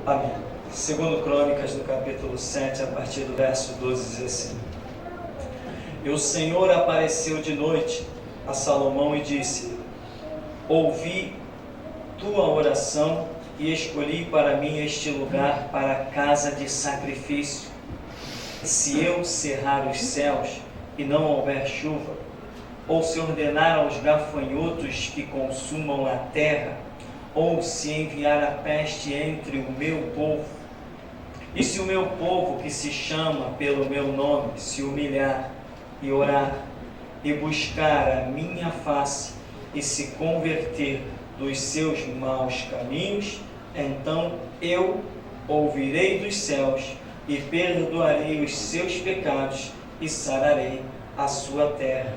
Amém. Segundo Crônicas, no capítulo 7, a partir do verso 12, diz assim: E o Senhor apareceu de noite a Salomão e disse: Ouvi tua oração e escolhi para mim este lugar para a casa de sacrifício. Se eu cerrar os céus e não houver chuva, ou se ordenar aos gafanhotos que consumam a terra, ou se enviar a peste entre o meu povo, e se o meu povo que se chama pelo meu nome se humilhar e orar e buscar a minha face e se converter dos seus maus caminhos, então eu ouvirei dos céus e perdoarei os seus pecados e sararei a sua terra.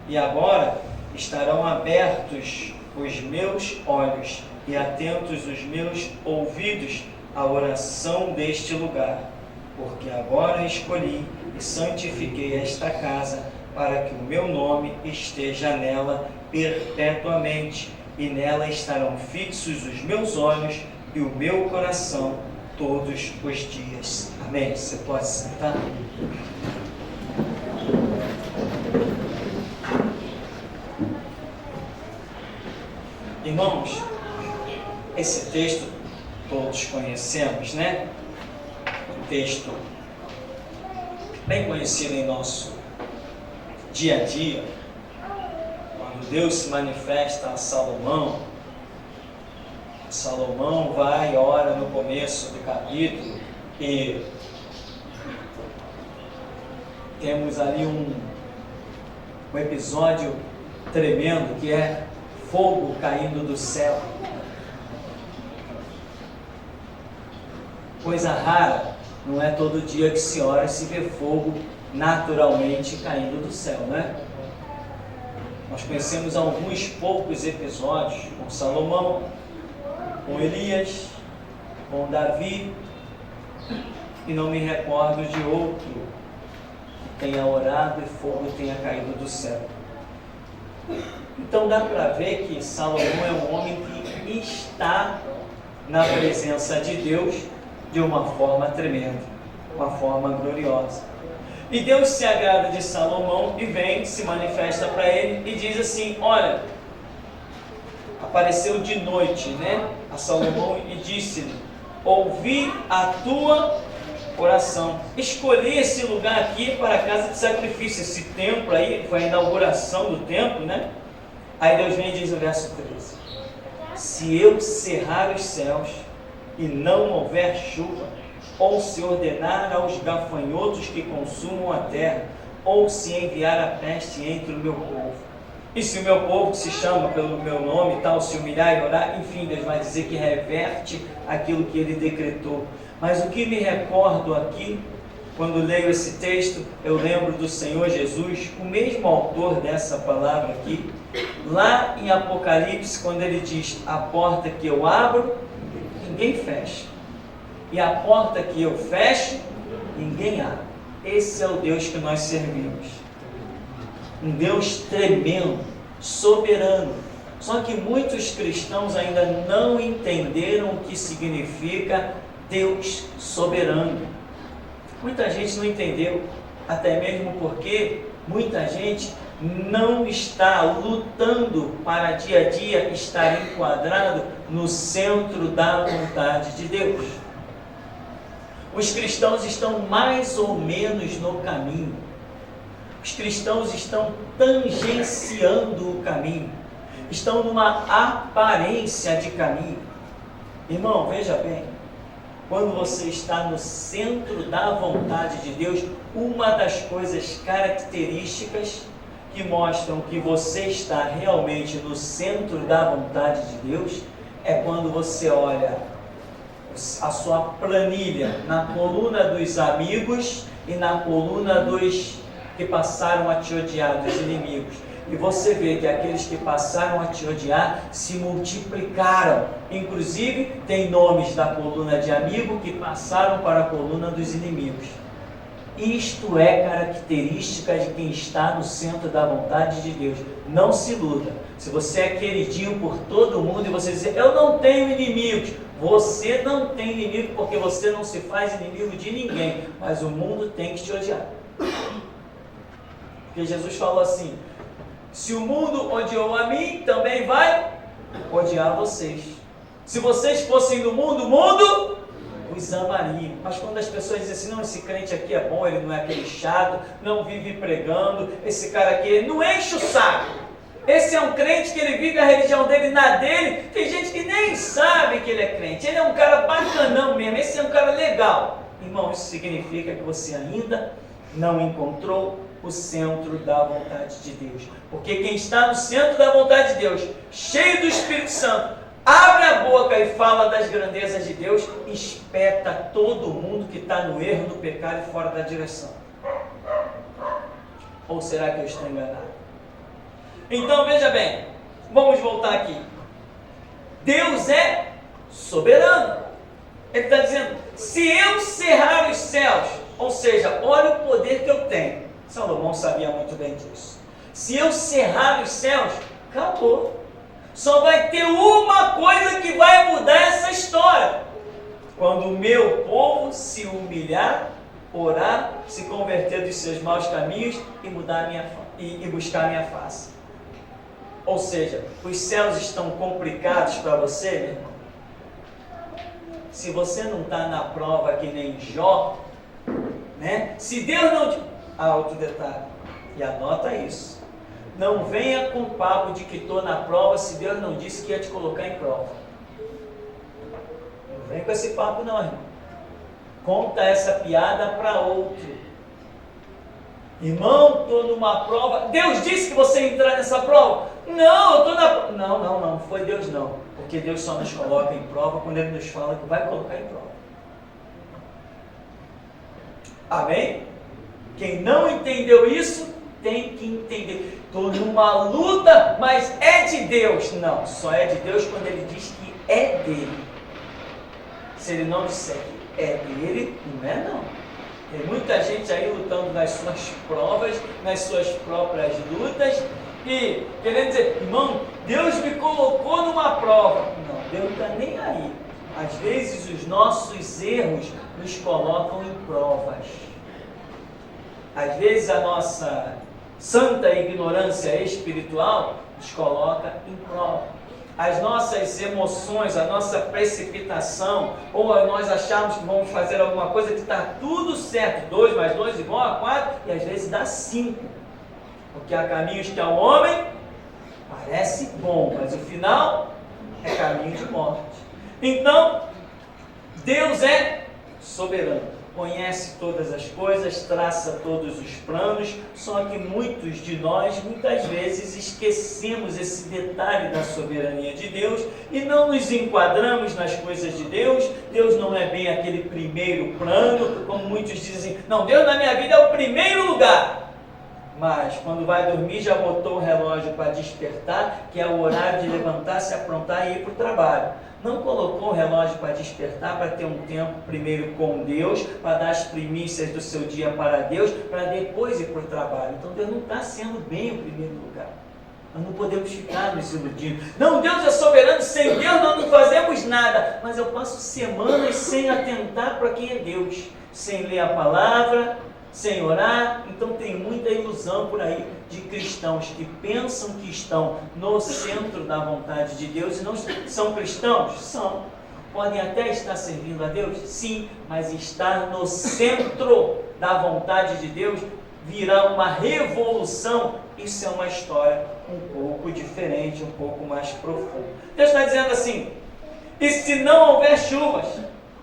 E agora estarão abertos os meus olhos e atentos os meus ouvidos à oração deste lugar, porque agora escolhi e santifiquei esta casa para que o meu nome esteja nela perpetuamente, e nela estarão fixos os meus olhos e o meu coração todos os dias. Amém? Você pode sentar? Irmãos, esse texto todos conhecemos, né? Um texto bem conhecido em nosso dia a dia. Quando Deus se manifesta a Salomão, Salomão vai e ora no começo do capítulo e temos ali um episódio tremendo que é fogo caindo do céu. Coisa rara, não é todo dia que se ora e se vê fogo naturalmente caindo do céu, né? Nós conhecemos alguns poucos episódios com Salomão, com Elias, com Davi, e não me recordo de outro que tenha orado e fogo tenha caído do céu. Então dá para ver que Salomão é um homem que está na presença de Deus de uma forma tremenda, uma forma gloriosa. E Deus se agrada de Salomão e vem, se manifesta para ele e diz assim: olha, apareceu de noite, né, a Salomão e disse-lhe: ouvi a tua oração, escolhi esse lugar aqui para a casa de sacrifício. Esse templo aí, foi a inauguração do templo, né? Aí Deus vem e diz no verso 13: se eu cerrar os céus e não houver chuva, ou se ordenar aos gafanhotos que consumam a terra, ou se enviar a peste entre o meu povo, e se o meu povo que se chama pelo meu nome e tal, se humilhar e orar, enfim, Deus vai dizer que reverte aquilo que ele decretou. Mas o que me recordo aqui, quando leio esse texto, eu lembro do Senhor Jesus, o mesmo autor dessa palavra aqui, lá em Apocalipse, quando ele diz: a porta que eu abro, ninguém fecha, e a porta que eu fecho, ninguém abre. Esse é o Deus que nós servimos, um Deus tremendo, soberano. Só que muitos cristãos ainda não entenderam o que significa Deus soberano. Muita gente não entendeu, até mesmo porque muita gente não está lutando para dia a dia estar enquadrado no centro da vontade de Deus. Os cristãos estão mais ou menos no caminho. Os cristãos estão tangenciando o caminho, estão numa aparência de caminho. Irmão, veja bem, quando você está no centro da vontade de Deus, uma das coisas características que mostram que você está realmente no centro da vontade de Deus é quando você olha a sua planilha na coluna dos amigos e na coluna dos que passaram a te odiar, dos inimigos, e você vê que aqueles que passaram a te odiar se multiplicaram. Inclusive tem nomes da coluna de amigo que passaram para a coluna dos inimigos. Isto é característica de quem está no centro da vontade de Deus. Não se iluda. Se você é queridinho por todo mundo e você diz, eu não tenho inimigos, você não tem inimigo porque você não se faz inimigo de ninguém, mas o mundo tem que te odiar. Porque Jesus falou assim, se o mundo odiou a mim, também vai odiar vocês. Se vocês fossem do mundo, o mundo os amaria. Mas quando as pessoas dizem assim, não, esse crente aqui é bom, ele não é aquele chato, não vive pregando, esse cara aqui ele não enche o saco. Esse é um crente que ele vive a religião dele na dele. Tem gente que nem sabe que ele é crente. Ele é um cara bacanão mesmo, esse é um cara legal. Irmão, isso significa que você ainda não encontrou o centro da vontade de Deus. Porque quem está no centro da vontade de Deus, cheio do Espírito Santo, abre a boca e fala das grandezas de Deus, espeta todo mundo que está no erro, no pecado e fora da direção. Ou será que eu estou enganado? Então veja bem, vamos voltar aqui. Deus é soberano. Ele está dizendo, se eu cerrar os céus, ou seja, olha o poder que eu tenho. Salomão sabia muito bem disso. Se eu cerrar os céus, acabou. Só vai ter uma coisa que vai mudar essa história. Quando o meu povo se humilhar, orar, se converter dos seus maus caminhos e buscar a minha face. Ou seja, os céus estão complicados para você, meu irmão? Se você não está na prova que nem Jó, né? Se Deus não... outro detalhe, e anota isso. Não venha com papo de que estou na prova se Deus não disse que ia te colocar em prova. Não vem com esse papo não, irmão. Conta essa piada para outro. Irmão, estou numa prova. Deus disse que você ia entrar nessa prova? Não, eu estou na prova. Não foi Deus não. Porque Deus só nos coloca em prova quando Ele nos fala que vai colocar em prova. Amém? Quem não entendeu isso, tem que entender. Estou numa luta, mas é de Deus. Não, só é de Deus quando Ele diz que é dele. Se Ele não disser que é dele, não é não. Tem muita gente aí lutando nas suas provas, nas suas próprias lutas, e querendo dizer, irmão, Deus me colocou numa prova. Não, Deus não está nem aí. Às vezes os nossos erros nos colocam em provas. Às vezes a nossa santa ignorância espiritual nos coloca em prova. As nossas emoções, a nossa precipitação, ou nós achamos que vamos fazer alguma coisa que está tudo certo, 2 mais 2 igual a 4, e às vezes dá 5. Porque há caminhos que ao homem parece bom, mas o final é caminho de morte. Então, Deus é soberano. Conhece todas as coisas, traça todos os planos, só que muitos de nós, muitas vezes, esquecemos esse detalhe da soberania de Deus e não nos enquadramos nas coisas de Deus. Deus não é bem aquele primeiro plano, como muitos dizem, não, Deus na minha vida é o primeiro lugar. Mas quando vai dormir já botou o relógio para despertar, que é o horário de levantar, se aprontar e ir para o trabalho. Não colocou o relógio para despertar, para ter um tempo primeiro com Deus, para dar as primícias do seu dia para Deus, para depois ir para o trabalho. Então Deus não está sendo bem o primeiro lugar. Nós não podemos ficar nos iludindo. Não, Deus é soberano, sem Deus nós não fazemos nada. Mas eu passo semanas sem atentar para quem é Deus, sem ler a palavra, sem orar. Então tem muita ilusão por aí de cristãos que pensam que estão no centro da vontade de Deus e não são cristãos? São. Podem até estar servindo a Deus? Sim, mas estar no centro da vontade de Deus virá uma revolução. Isso é uma história um pouco diferente, um pouco mais profunda. Deus está dizendo assim, e se não houver chuvas,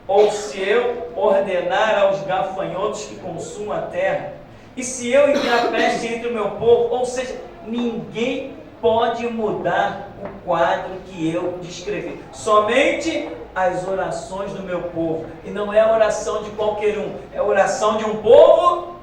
ou se eu ordenar aos gafanhotos que consumam a terra, e se eu enviar peste entre o meu povo, ou seja, ninguém pode mudar o quadro que eu descrevi. Somente as orações do meu povo. E não é a oração de qualquer um, é a oração de um povo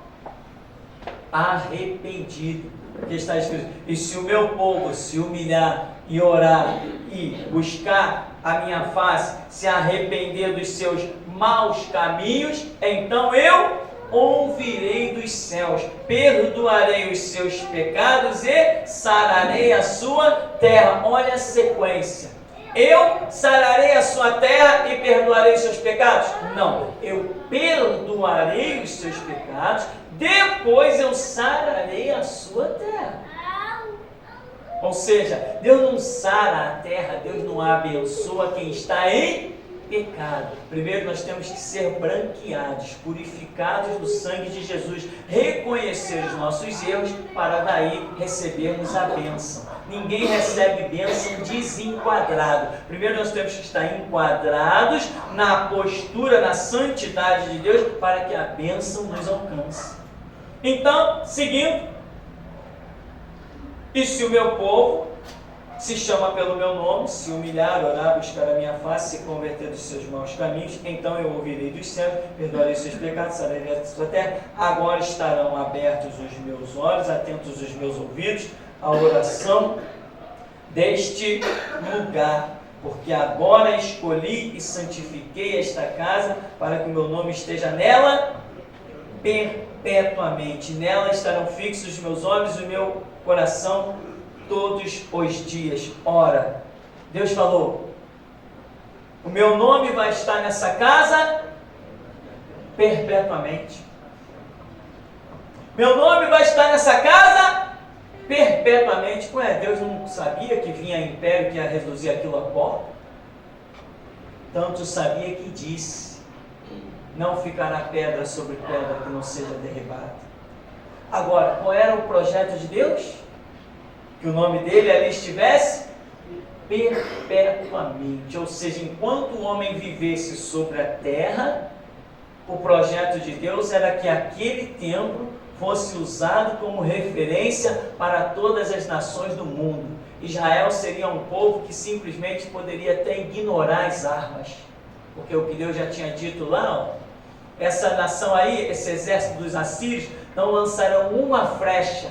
arrependido. Porque está escrito, e se o meu povo se humilhar e orar e buscar a minha face, se arrepender dos seus maus caminhos, então eu ouvirei dos céus, perdoarei os seus pecados e sararei a sua terra. Olha a sequência. Eu sararei a sua terra e perdoarei os seus pecados? Não, eu perdoarei os seus pecados, depois eu sararei a sua terra. Ou seja, Deus não sara a terra, Deus não abençoa quem está em pecado. Primeiro nós temos que ser branqueados, purificados no sangue de Jesus, reconhecer os nossos erros para daí recebermos a bênção. Ninguém recebe bênção desenquadrado. Primeiro nós temos que estar enquadrados na postura, na santidade de Deus, para que a bênção nos alcance. Então, seguindo, e se o meu povo se chama pelo meu nome, se humilhar, orar, buscar a minha face, se converter dos seus maus caminhos, então eu ouvirei dos céus, perdoarei os seus pecados, sararei a sua terra. Agora estarão abertos os meus olhos, atentos os meus ouvidos, à oração deste lugar, porque agora escolhi e santifiquei esta casa, para que o meu nome esteja nela perpetuamente. Nela estarão fixos os meus olhos e o meu coração todos os dias. Ora, Deus falou, o meu nome vai estar nessa casa perpetuamente. Meu nome vai estar nessa casa perpetuamente. Ué, Deus não sabia que vinha império que ia reduzir aquilo a pó? Tanto sabia que disse, não ficará pedra sobre pedra que não seja derribada. Agora, qual era o projeto de Deus? Que o nome dele ali estivesse perpetuamente. Ou seja, enquanto o homem vivesse sobre a terra, o projeto de Deus era que aquele templo fosse usado como referência para todas as nações do mundo. Israel seria um povo que simplesmente poderia até ignorar as armas. Porque o que Deus já tinha dito lá, ó, essa nação aí, esse exército dos assírios, não lançarão uma flecha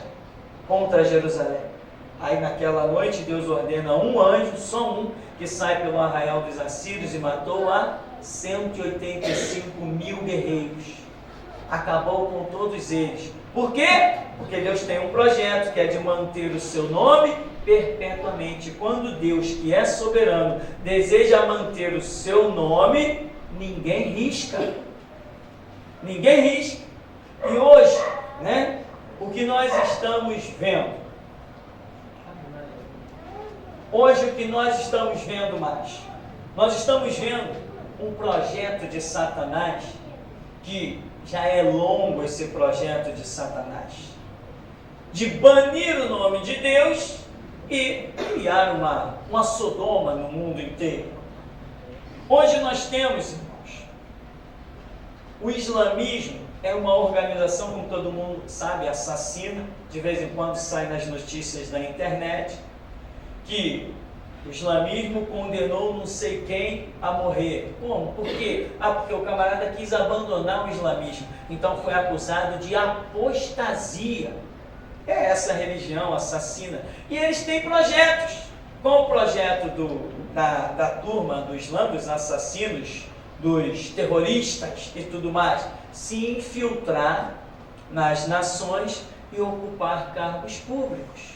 contra Jerusalém. Aí naquela noite Deus ordena um anjo, só um, que sai pelo arraial dos assírios e matou lá 185 mil guerreiros. Acabou com todos eles. Por quê? Porque Deus tem um projeto que é de manter o seu nome perpetuamente. Quando Deus, que é soberano, deseja manter o seu nome, ninguém risca. Ninguém risca. E hoje, né, o que nós estamos vendo? Hoje o que nós estamos vendo mais? Nós estamos vendo um projeto de Satanás, que já é longo esse projeto de Satanás, de banir o nome de Deus e criar uma Sodoma no mundo inteiro. Hoje nós temos, irmãos, o islamismo é uma organização, como todo mundo sabe, assassina, de vez em quando sai nas notícias da internet, que o islamismo condenou não sei quem a morrer. Como? Por quê? Porque o camarada quis abandonar o islamismo. Então foi acusado de apostasia. É essa religião assassina. E eles têm projetos. Com o projeto da turma do Islã, dos assassinos, dos terroristas e tudo mais, se infiltrar nas nações e ocupar cargos públicos,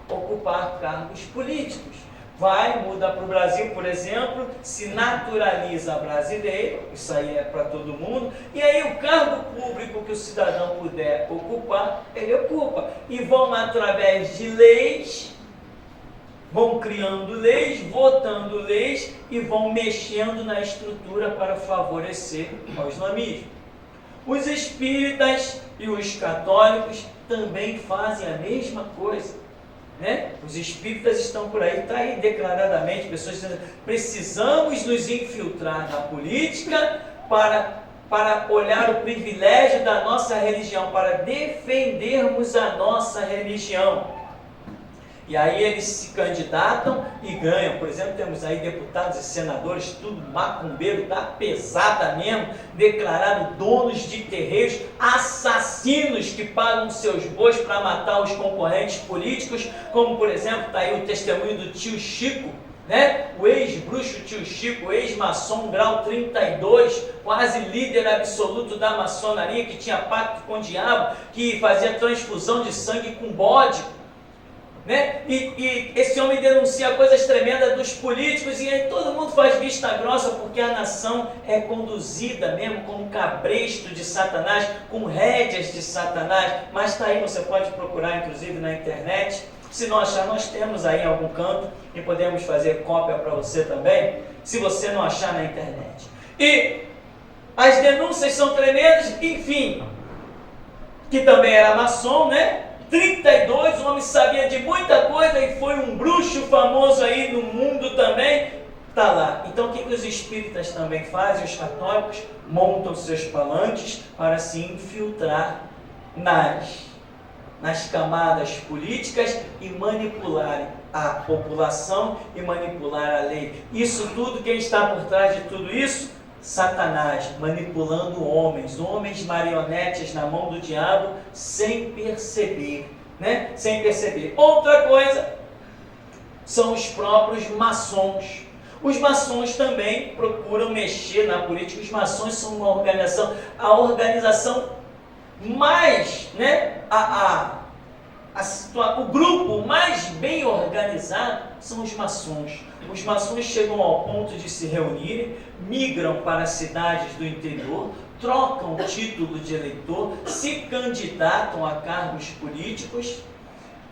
ocupar cargos políticos. Vai, muda para o Brasil, por exemplo, se naturaliza brasileiro, isso aí é para todo mundo, e aí o cargo público que o cidadão puder ocupar, ele ocupa. E vão, através de leis, vão criando leis, votando leis e vão mexendo na estrutura para favorecer o islamismo. Os espíritas e os católicos também fazem a mesma coisa. Né? Os espíritas estão por aí, está aí declaradamente, pessoas dizendo, precisamos nos infiltrar na política para olhar o privilégio da nossa religião, para defendermos a nossa religião. E aí eles se candidatam e ganham. Por exemplo, temos aí deputados e senadores, tudo macumbeiro, da pesada mesmo, declarado donos de terreiros, assassinos que pagam seus bois para matar os concorrentes políticos, como por exemplo, está aí o testemunho do tio Chico, né? O ex-bruxo tio Chico, ex-maçom, grau 32, quase líder absoluto da maçonaria, que tinha pacto com o diabo, que fazia transfusão de sangue com bode, né? E esse homem denuncia coisas tremendas dos políticos, e aí todo mundo faz vista grossa, porque a nação é conduzida mesmo como cabresto de Satanás, com rédeas de Satanás. Mas está aí, você pode procurar inclusive na internet. Se não achar, nós temos aí em algum canto e podemos fazer cópia para você também, se você não achar na internet. E as denúncias são tremendas, enfim, que também era maçom, né? 32, o homem sabia de muita coisa e foi um bruxo famoso aí no mundo também, está lá. Então o que os espíritas também fazem, os católicos, montam seus palanques para se infiltrar nas camadas políticas e manipularem a população e manipular a lei. Isso tudo, quem está por trás de tudo isso? Satanás, manipulando homens marionetes na mão do diabo, sem perceber, né? Sem perceber. Outra coisa são os próprios maçons. Os maçons também procuram mexer na política. Os maçons são uma organização, a organização mais, né, o grupo mais bem organizado são os maçons. Os maçons chegam ao ponto de se reunirem, migram para as cidades do interior, trocam o título de eleitor, se candidatam a cargos políticos,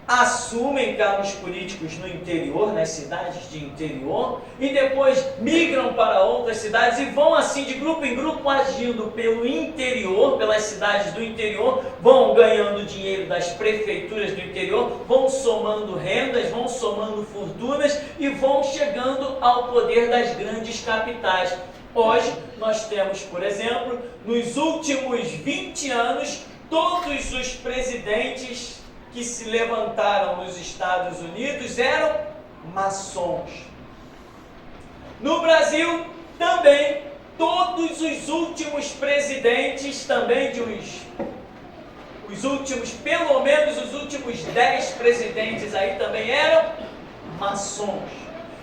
assumem cargos políticos no interior, nas cidades de interior, e depois migram para outras cidades e vão assim de grupo em grupo agindo pelo interior, pelas cidades do interior, vão ganhando dinheiro das prefeituras do interior, vão somando rendas, vão somando fortunas e vão chegando ao poder das grandes capitais. Hoje nós temos, por exemplo, nos últimos 20 anos, todos os presidentes que se levantaram nos Estados Unidos eram maçons. No Brasil também, todos os últimos presidentes também pelo menos os últimos 10 presidentes aí também eram maçons.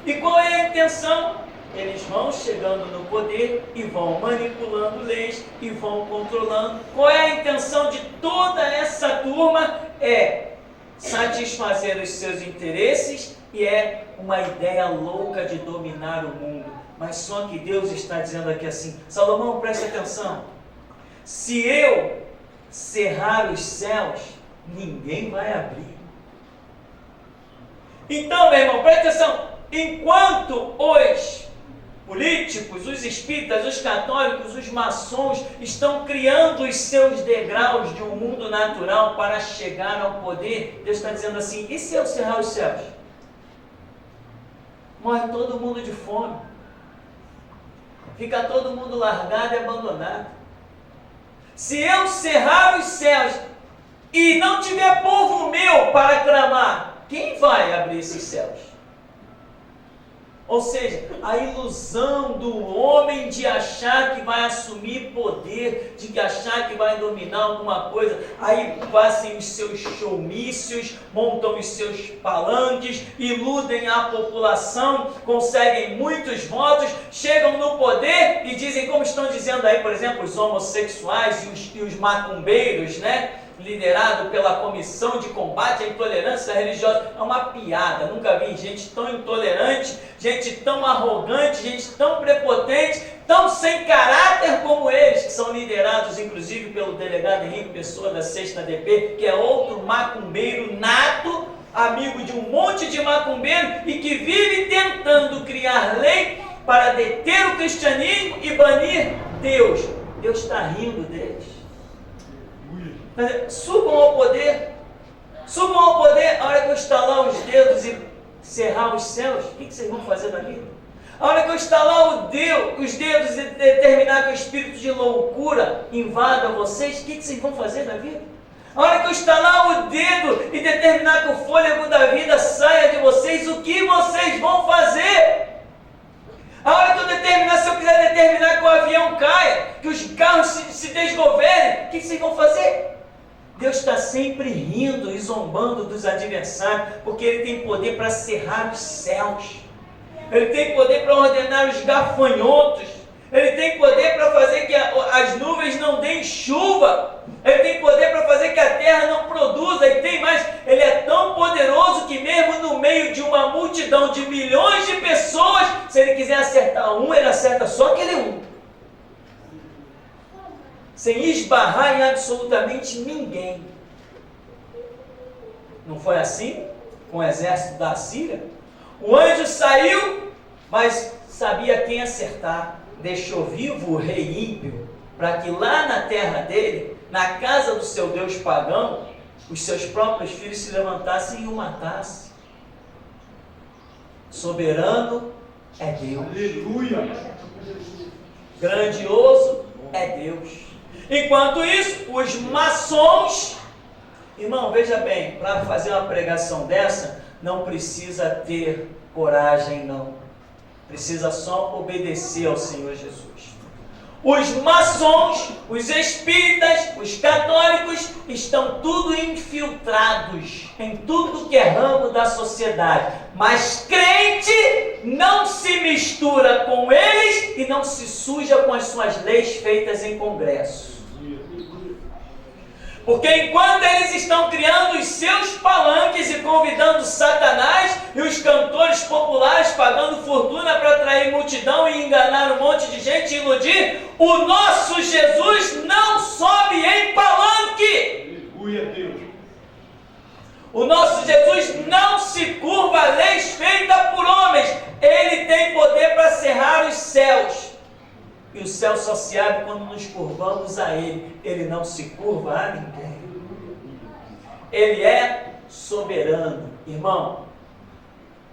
E qual é a intenção? Eles vão chegando no poder e vão manipulando leis e vão controlando. Qual é a intenção de toda essa turma? É satisfazer os seus interesses e é uma ideia louca de dominar o mundo. Mas só que Deus está dizendo aqui assim, Salomão, preste atenção, se eu cerrar os céus, ninguém vai abrir. Então, meu irmão, preste atenção, enquanto os políticos, os espíritas, os católicos, os maçons estão criando os seus degraus de um mundo natural para chegar ao poder, Deus está dizendo assim, e se eu cerrar os céus? Morre todo mundo de fome, fica todo mundo largado e abandonado. Se eu cerrar os céus e não tiver povo meu para clamar, quem vai abrir esses céus? Ou seja, a ilusão do homem de achar que vai assumir poder, de achar que vai dominar alguma coisa, aí fazem os seus showmícios, montam os seus palanques, iludem a população, conseguem muitos votos, chegam no poder e dizem, como estão dizendo aí, por exemplo, os homossexuais e os macumbeiros, né? Liderado pela Comissão de Combate à Intolerância Religiosa, é uma piada, nunca vi gente tão intolerante, gente tão arrogante, gente tão prepotente, tão sem caráter como eles, que são liderados inclusive pelo delegado Henrique Pessoa da 6ª DP, que é outro macumbeiro nato, amigo de um monte de macumbeiro e que vive tentando criar lei para deter o cristianismo e banir Deus. Deus está rindo deles. Subam ao poder, a hora que eu estalar os dedos e cerrar os céus, o que vocês vão fazer da vida? A hora que eu estalar os dedos e determinar que o espírito de loucura invada vocês, o que vocês vão fazer da vida? A hora que eu estalar o dedo e determinar que o fôlego da vida saia de vocês, o que vocês vão fazer? A hora que eu determinar, se eu quiser determinar que o avião caia, que os carros se desgovernem, o que vocês vão fazer? Deus está sempre rindo e zombando dos adversários, porque Ele tem poder para cerrar os céus. Ele tem poder para ordenar os gafanhotos. Ele tem poder para fazer que as nuvens não deem chuva. Ele tem poder para fazer que a terra não produza. E tem mais, ele é tão poderoso que mesmo no meio de uma multidão de milhões de pessoas, se ele quiser acertar um, ele acerta só aquele um. Sem esbarrar em absolutamente ninguém. Não foi assim com o exército da Assíria? O anjo saiu, mas sabia quem acertar. Deixou vivo o rei ímpio, para que lá na terra dele, na casa do seu Deus pagão, os seus próprios filhos se levantassem e o matassem. Soberano é Deus. Aleluia. Grandioso é Deus. Enquanto isso, os maçons, irmão, veja bem, para fazer uma pregação dessa, não precisa ter coragem, não. Precisa só obedecer ao Senhor Jesus. Os maçons, os espíritas, os católicos estão tudo infiltrados em tudo que é ramo da sociedade. Mas crente não se mistura com eles e não se suja com as suas leis feitas em congresso. Porque enquanto eles estão criando os seus palanques e convidando Satanás e os cantores populares pagando fortuna para atrair multidão e enganar um monte de gente e iludir, o nosso Jesus não sobe em palanque. Aleluia, Deus. O nosso Jesus não se curva a leis feitas por homens. Ele tem poder para cerrar os céus. E o céu só se abre quando nos curvamos a Ele. Ele não se curva a ninguém. Ele é soberano. Irmão,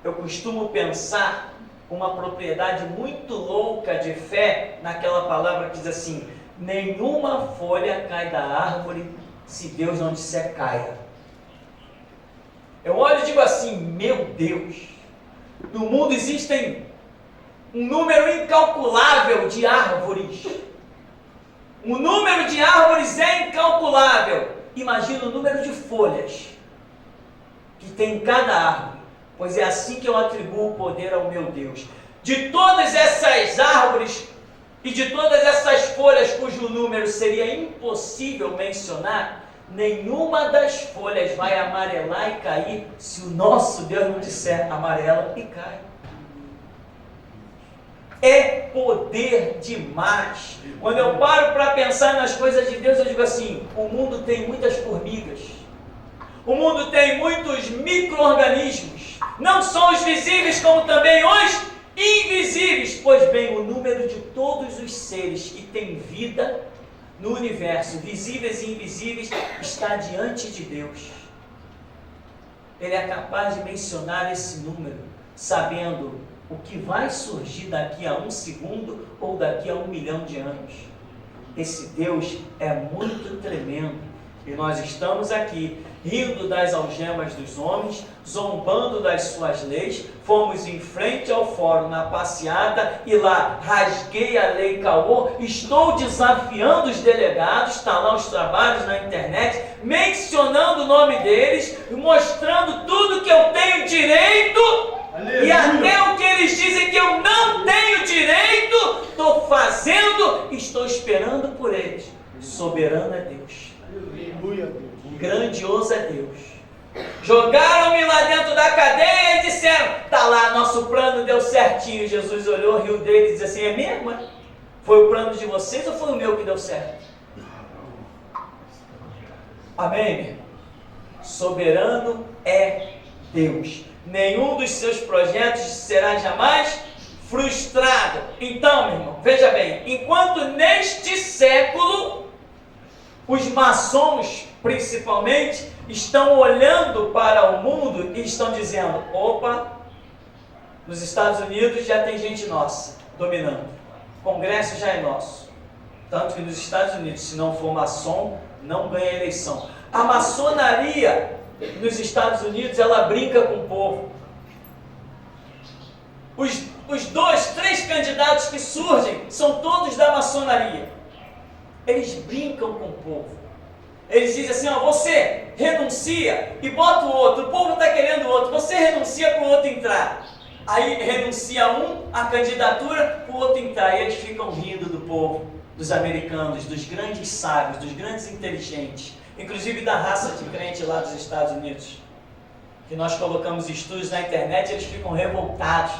eu costumo pensar uma propriedade muito louca de fé naquela palavra que diz assim: nenhuma folha cai da árvore se Deus não disser caia. Eu olho e digo assim: meu Deus, no mundo existem um número incalculável de árvores. O número de árvores é incalculável. Imagina o número de folhas que tem em cada árvore. Pois é assim que eu atribuo o poder ao meu Deus. De todas essas árvores e de todas essas folhas cujo número seria impossível mencionar, nenhuma das folhas vai amarelar e cair se o nosso Deus não disser amarela e cai. É poder demais. Quando eu paro para pensar nas coisas de Deus, eu digo assim: o mundo tem muitas formigas, o mundo tem muitos micro-organismos, não só os visíveis como também os invisíveis. Pois bem, o número de todos os seres que têm vida no universo, visíveis e invisíveis, está diante de Deus. Ele é capaz de mencionar esse número, sabendo o que vai surgir daqui a 1 segundo ou daqui a 1 milhão de anos. Esse Deus é muito tremendo. E nós estamos aqui rindo das algemas dos homens, zombando das suas leis. Fomos em frente ao fórum na passeata e lá rasguei a lei Caô. Estou desafiando os delegados, está lá os trabalhos na internet, mencionando o nome deles, mostrando tudo que eu tenho direito. Aleluia. E até o que eles dizem que eu não tenho direito, estou fazendo, estou esperando por eles. Soberano é Deus. Aleluia. Grandioso é Deus. Jogaram-me lá dentro da cadeia e disseram: está lá, nosso plano deu certinho. Jesus olhou, riu deles e disse assim: é mesmo? Foi o plano de vocês ou foi o meu que deu certo? Amém? Soberano é Deus. Nenhum dos seus projetos será jamais frustrado. Então, meu irmão, veja bem, enquanto neste século os maçons, principalmente, estão olhando para o mundo e estão dizendo: opa, nos Estados Unidos já tem gente nossa dominando, o Congresso já é nosso. Tanto que nos Estados Unidos, se não for maçom, não ganha eleição. A maçonaria nos Estados Unidos, ela brinca com o povo. Os 2, 3 candidatos que surgem são todos da maçonaria. Eles brincam com o povo. Eles dizem assim: ó, você renuncia e bota o outro. O povo está querendo o outro. Você renuncia para o outro entrar. Aí renuncia um à candidatura, o outro entrar, e eles ficam rindo do povo, dos americanos, dos grandes sábios, dos grandes inteligentes, inclusive da raça de crente lá dos Estados Unidos, que nós colocamos estudos na internet, eles ficam revoltados.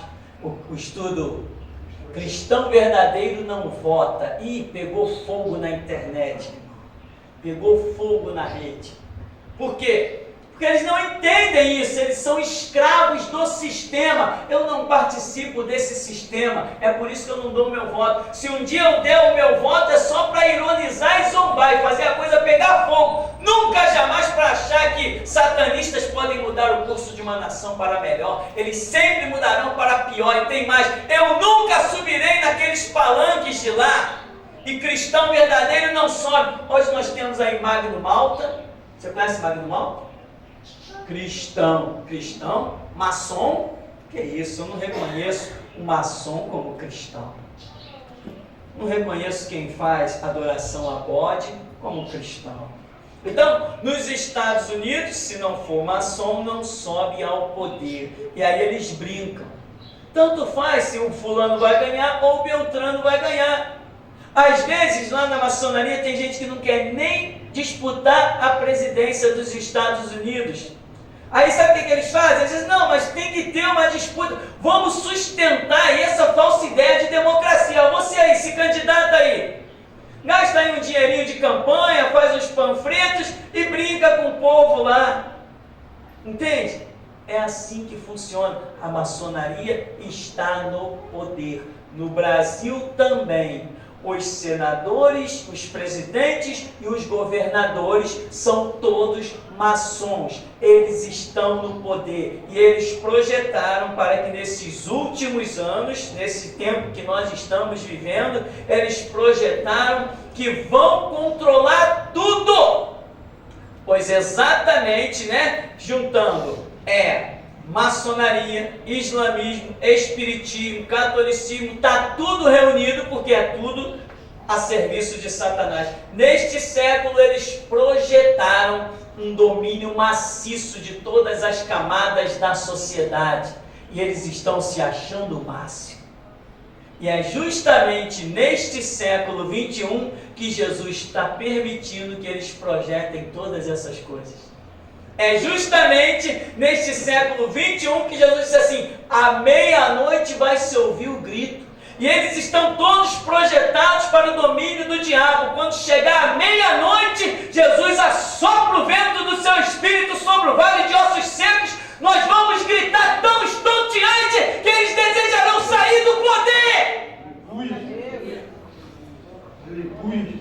O estudo cristão verdadeiro não vota. Ih, pegou fogo na internet, pegou fogo na rede. Por quê? Porque eles não entendem isso, eles são escravos do sistema. Eu não participo desse sistema, é por isso que eu não dou o meu voto. Se um dia eu der o meu voto, é só para ironizar e zombar e fazer a coisa pegar fogo. Nunca, jamais para achar que satanistas podem mudar o curso de uma nação para melhor. Eles sempre mudarão para pior. E tem mais, eu nunca subirei naqueles palanques de lá. E cristão verdadeiro não sobe. Hoje nós temos aí Magno Malta. Você conhece Magno Malta? Cristão, maçom, que isso, eu não reconheço o maçom como cristão. Não reconheço quem faz adoração a bode como cristão. Então, nos Estados Unidos, se não for maçom, não sobe ao poder. E aí eles brincam. Tanto faz se o fulano vai ganhar ou o Beltrano vai ganhar. Às vezes, lá na maçonaria, tem gente que não quer nem disputar a presidência dos Estados Unidos. Aí sabe o que eles fazem? Eles dizem, não, mas tem que ter uma disputa. Vamos sustentar aí essa falsa ideia de democracia. Você aí, se candidata aí. Gasta aí um dinheirinho de campanha, faz os panfletos e brinca com o povo lá. Entende? É assim que funciona. A maçonaria está no poder. No Brasil também. Os senadores, os presidentes e os governadores são todos maçons. Eles estão no poder e eles projetaram para que nesses últimos anos, nesse tempo que nós estamos vivendo, eles projetaram que vão controlar tudo. Pois exatamente, juntando maçonaria, islamismo, espiritismo, catolicismo, está tudo reunido porque é tudo a serviço de Satanás. Neste século eles projetaram um domínio maciço de todas as camadas da sociedade e eles estão se achando o máximo. E é justamente neste século 21 que Jesus está permitindo que eles projetem todas essas coisas. É justamente neste século 21 que Jesus disse assim, à meia-noite vai se ouvir o grito. E eles estão todos projetados para o domínio do diabo. Quando chegar a meia-noite, Jesus assopra o vento do seu espírito sobre o vale de ossos secos. Nós vamos gritar tão estonteante que eles desejarão sair do poder. Aleluia. Aleluia.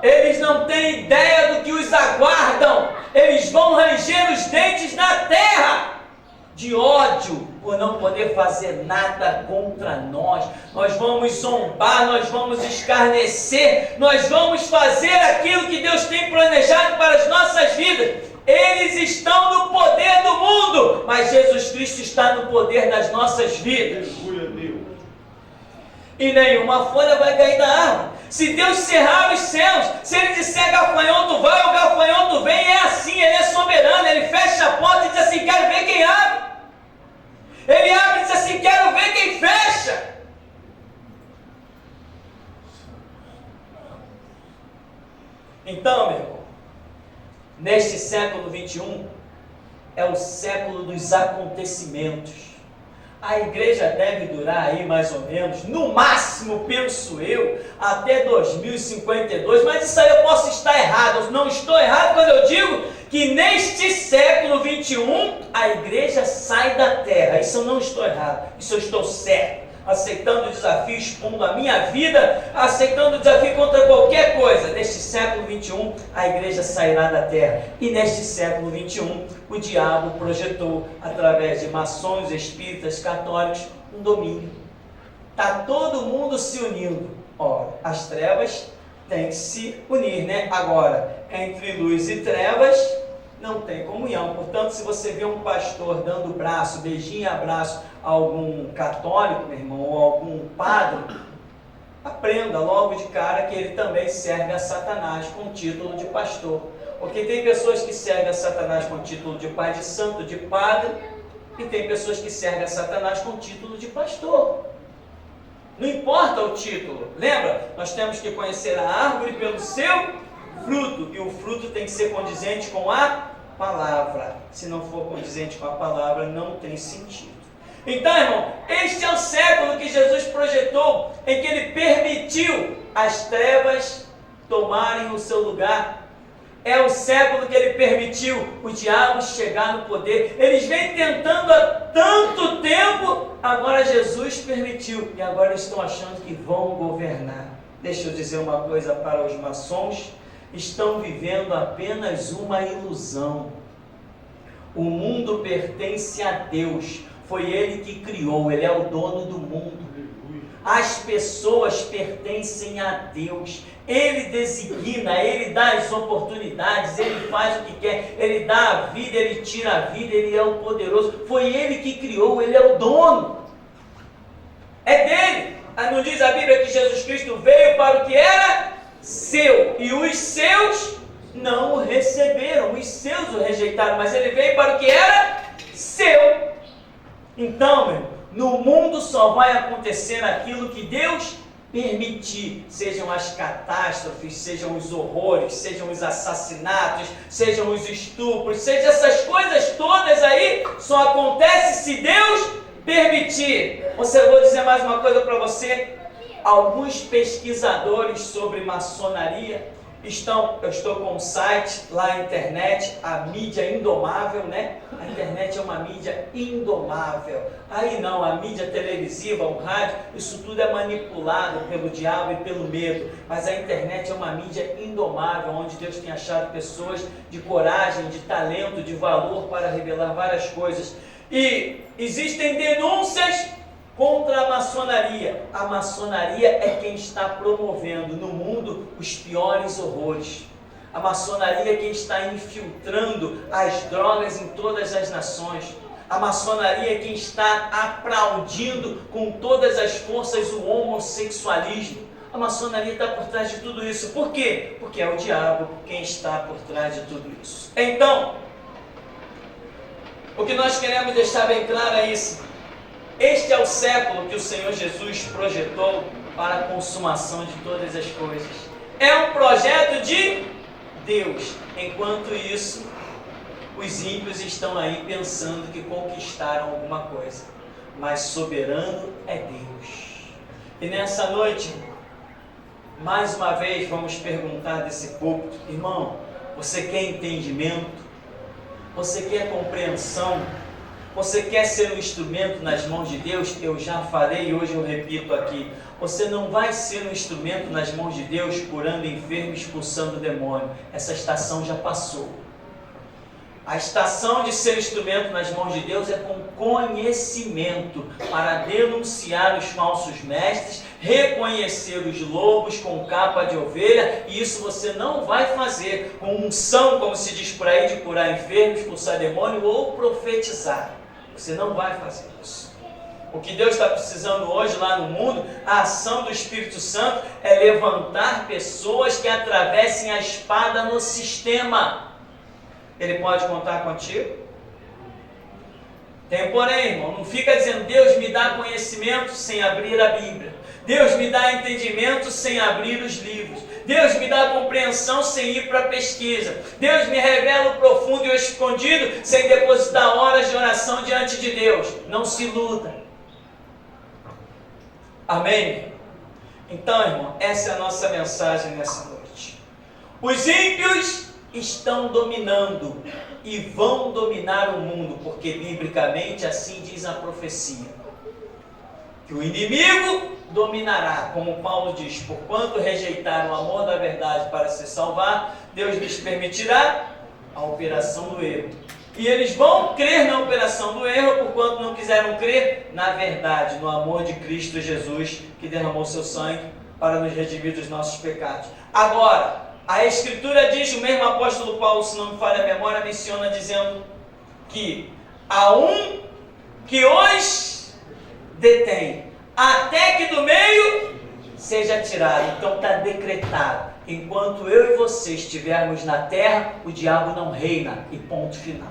Eles não têm ideia do que os aguardam. Eles vão ranger os dentes na terra de ódio por não poder fazer nada contra nós. Nós vamos zombar, nós vamos escarnecer, nós vamos fazer aquilo que Deus tem planejado para as nossas vidas. Eles estão no poder do mundo, mas Jesus Cristo está no poder das nossas vidas. E nenhuma folha vai cair da árvore. Se Deus cerrar os céus, se Ele disser gafanhoto vai, o gafanhoto vem, é assim, Ele é soberano. Ele fecha a porta e diz assim, quero ver quem abre. Ele abre e diz assim, quero ver quem fecha. Então, meu irmão, neste século 21, é o século dos acontecimentos. A igreja deve durar aí mais ou menos, no máximo, penso eu, até 2052, mas isso aí eu posso estar errado. Eu não estou errado quando eu digo que neste século 21 a igreja sai da terra. Isso eu não estou errado, isso eu estou certo. Aceitando o desafio, expondo a minha vida, aceitando o desafio contra qualquer coisa. Neste século 21, a igreja sairá da terra. E neste século 21, o diabo projetou, através de maçons, espíritas, católicos, um domínio. Está todo mundo se unindo. Ora, as trevas têm que se unir, Agora, entre luz e trevas, não tem comunhão. Portanto, se você vê um pastor dando braço, beijinho e abraço a algum católico, meu irmão, ou algum padre, aprenda logo de cara que ele também serve a Satanás com o título de pastor. Porque tem pessoas que servem a Satanás com o título de pai de santo, de padre, E tem pessoas que servem a Satanás com o título de pastor. Não importa o título. Lembra? Nós temos que conhecer a árvore pelo seu fruto. E o fruto tem que ser condizente com a palavra. Se não for condizente com a palavra, não tem sentido. Então, irmão, este é o século que Jesus projetou, em que Ele permitiu as trevas tomarem o seu lugar. É o século que Ele permitiu o diabo chegar no poder. Eles vêm tentando há tanto tempo, agora Jesus permitiu. E agora eles estão achando que vão governar. Deixa eu dizer uma coisa para os maçons: estão vivendo apenas uma ilusão. O mundo pertence a Deus. Foi Ele que criou, Ele é o dono do mundo. As pessoas pertencem a Deus. Ele designa, Ele dá as oportunidades, Ele faz o que quer, Ele dá a vida, Ele tira a vida, Ele é o poderoso. Foi Ele que criou, Ele é o dono. É dele. Não diz a Bíblia que Jesus Cristo veio para o que era seu, e os seus não o receberam, os seus o rejeitaram, mas Ele veio para o que era seu. Então, meu irmão, no mundo só vai acontecer aquilo que Deus permitir, sejam as catástrofes, sejam os horrores, sejam os assassinatos, sejam os estupros, sejam essas coisas todas aí, só acontece se Deus permitir. Eu vou dizer mais uma coisa para você: alguns pesquisadores sobre maçonaria eu estou com um site lá na internet, a mídia indomável, né? A internet é uma mídia indomável. Aí não, a mídia televisiva, o rádio, isso tudo é manipulado pelo diabo e pelo medo. Mas a internet é uma mídia indomável, onde Deus tem achado pessoas de coragem, de talento, de valor para revelar várias coisas. E existem denúncias contra a maçonaria. A maçonaria é quem está promovendo no mundo os piores horrores. A maçonaria é quem está infiltrando as drogas em todas as nações. A maçonaria é quem está aplaudindo com todas as forças o homossexualismo. A maçonaria está por trás de tudo isso. Por quê? Porque é o diabo quem está por trás de tudo isso. Então, o que nós queremos deixar bem claro é isso. Este é o século que o Senhor Jesus projetou para a consumação de todas as coisas. É um projeto de Deus. Enquanto isso, os ímpios estão aí pensando que conquistaram alguma coisa. Mas soberano é Deus. E nessa noite, mais uma vez, vamos perguntar desse púlpito: irmão, você quer entendimento? Você quer compreensão? Você quer ser um instrumento nas mãos de Deus? Eu já falei e hoje eu repito aqui: você não vai ser um instrumento nas mãos de Deus curando enfermo, expulsando demônio. Essa estação já passou. A estação de ser instrumento nas mãos de Deus é com conhecimento, para denunciar os falsos mestres, reconhecer os lobos com capa de ovelha. E isso você não vai fazer com unção, como se diz por aí, de curar enfermos, expulsar demônio ou profetizar. Você não vai fazer isso. O que Deus está precisando hoje lá no mundo, a ação do Espírito Santo, é levantar pessoas que atravessem a espada no sistema. Ele pode contar contigo? Tem porém, irmão, não fica dizendo: Deus me dá conhecimento sem abrir a Bíblia. Deus me dá entendimento sem abrir os livros. Deus me dá compreensão sem ir para a pesquisa. Deus me revela o profundo e o escondido sem depositar horas de oração diante de Deus. Não se iluda. Amém? Então, irmão, essa é a nossa mensagem nessa noite. Os ímpios estão dominando e vão dominar o mundo, porque biblicamente assim diz a profecia, que o inimigo dominará, como Paulo diz: porquanto rejeitaram o amor da verdade para se salvar, Deus lhes permitirá a operação do erro. E eles vão crer na operação do erro, porquanto não quiseram crer na verdade, no amor de Cristo Jesus, que derramou seu sangue para nos redimir dos nossos pecados. Agora, a Escritura diz, o mesmo apóstolo Paulo, se não me falha a memória, menciona dizendo que há um que os detém, até que do meio seja tirado. Então está decretado: enquanto eu e você estivermos na terra, o diabo não reina, e ponto final.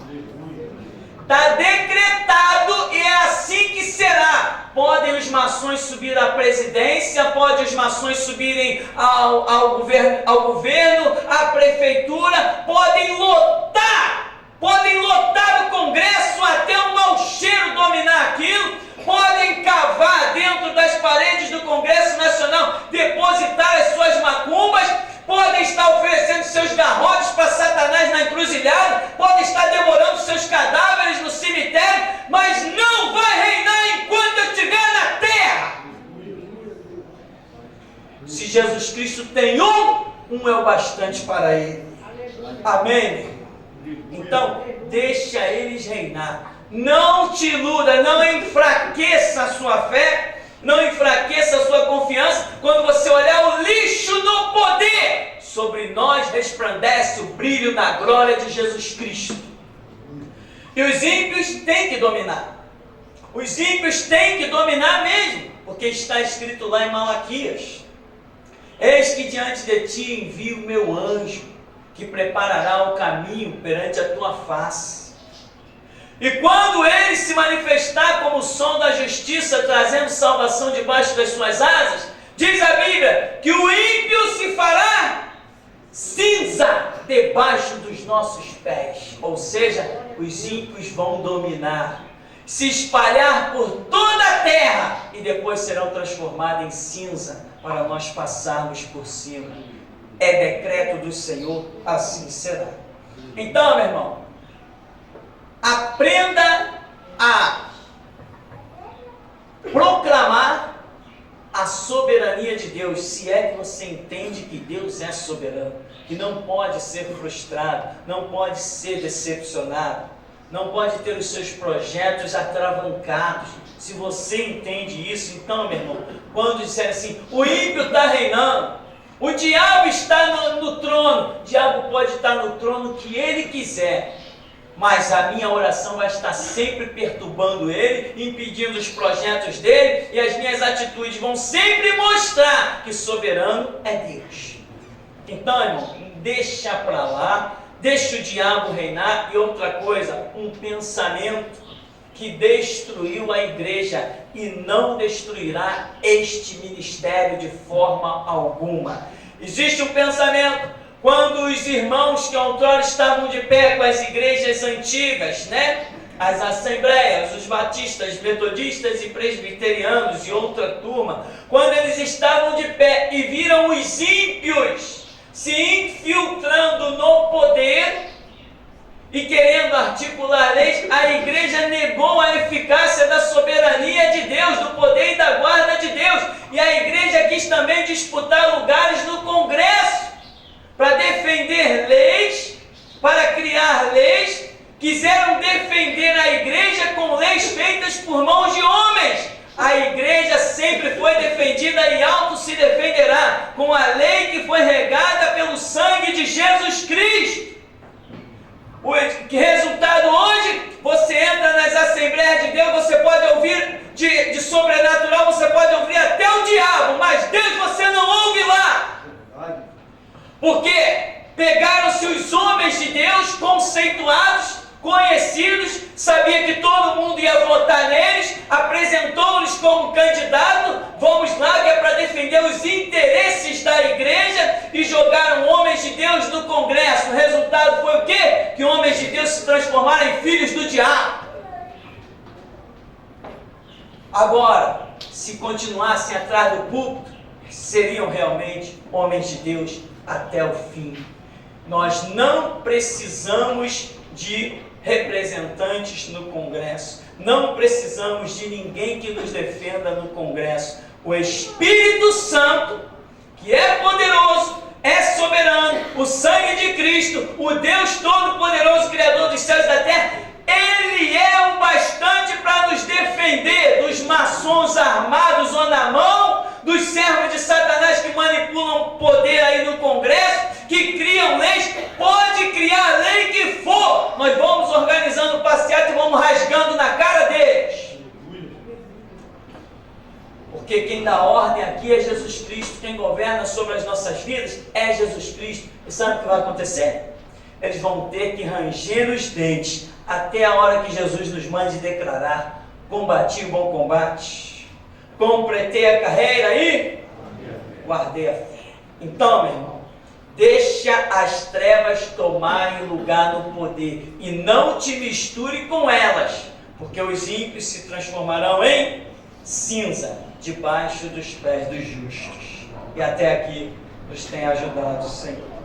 Está decretado e é assim que será. Podem os maçons subir à presidência, podem os maçons subirem ao governo, à prefeitura, podem lotar o Congresso até o mau cheiro dominar aquilo, podem cavar dentro das paredes do Congresso Nacional, depositar as suas macumbas, podem estar oferecendo seus garrotes para Satanás na encruzilhada, podem estar devorando seus cadáveres no cemitério, mas não vai reinar enquanto eu estiver na terra. Se Jesus Cristo tem um é o bastante para ele. Amém? Então, deixa eles reinar. Não te iluda, não enfraqueça a sua fé, não enfraqueça a sua confiança. Quando você olhar o lixo no poder, sobre nós resplandece o brilho da glória de Jesus Cristo. E os ímpios têm que dominar. Os ímpios têm que dominar mesmo, porque está escrito lá em Malaquias: eis que diante de ti envio o meu anjo, que preparará o caminho perante a tua face. E quando ele se manifestar como o som da justiça, trazendo salvação debaixo das suas asas, diz a Bíblia que o ímpio se fará cinza debaixo dos nossos pés. Ou seja, os ímpios vão dominar, se espalhar por toda a terra e depois serão transformados em cinza para nós passarmos por cima. É decreto do Senhor, assim será. Então, meu irmão, aprenda a proclamar a soberania de Deus, se é que você entende que Deus é soberano, que não pode ser frustrado, não pode ser decepcionado, não pode ter os seus projetos atravancados. Se você entende isso, então, meu irmão, quando disser assim, o ímpio está reinando, o diabo está no trono, o diabo pode estar no trono que ele quiser, mas a minha oração vai estar sempre perturbando ele, impedindo os projetos dele, e as minhas atitudes vão sempre mostrar que soberano é Deus. Então, irmão, deixa para lá, deixa o diabo reinar. E outra coisa, um pensamento que destruiu a igreja e não destruirá este ministério de forma alguma. Existe um pensamento, quando os irmãos que outrora estavam de pé com as igrejas antigas, as assembleias, os batistas, metodistas e presbiterianos e outra turma, quando eles estavam de pé e viram os ímpios se infiltrando no poder e querendo articular leis, a igreja negou a eficácia da soberania de Deus, do poder e da guarda de Deus, e a igreja quis também disputar lugares no Congresso para defender leis, para criar leis. Quiseram defender a igreja com leis feitas por mãos de homens. A igreja sempre foi defendida e auto se defenderá com a lei que foi regada pelo sangue de Jesus Cristo. O resultado hoje, você entra nas Assembleias de Deus, você pode ouvir de sobrenatural, você pode ouvir até o diabo, mas Deus você não ouve lá. Porque pegaram-se os homens de Deus conceituados, conhecidos, sabia que todo mundo ia votar neles, apresentou-lhes como candidato, vamos lá que é para defender os interesses da igreja, e jogaram homens de Deus no Congresso. O resultado foi o quê? Que homens de Deus se transformaram em filhos do diabo. Agora, se continuassem atrás do púlpito, seriam realmente homens de Deus até o fim. Nós não precisamos de representantes no Congresso, não precisamos de ninguém que nos defenda no Congresso. O Espírito Santo, que é poderoso, é soberano, o sangue de Cristo, o Deus Todo-Poderoso, Criador dos céus e da terra, Ele é o bastante para nos defender dos maçons armados ou na mão, dos servos de Satanás que manipulam poder aí no Congresso, que criam leis. Pode criar a lei que for, nós vamos organizando o passeato e vamos rasgando na cara deles. Porque quem dá ordem aqui é Jesus Cristo, quem governa sobre as nossas vidas é Jesus Cristo. E sabe o que vai acontecer? Eles vão ter que ranger os dentes até a hora que Jesus nos mande declarar: combati o bom combate, completei a carreira e guardei a fé. Então, meu irmão, deixa as trevas tomarem lugar no poder e não te misture com elas, porque os ímpios se transformarão em cinza debaixo dos pés dos justos. E até aqui nos tem ajudado o Senhor.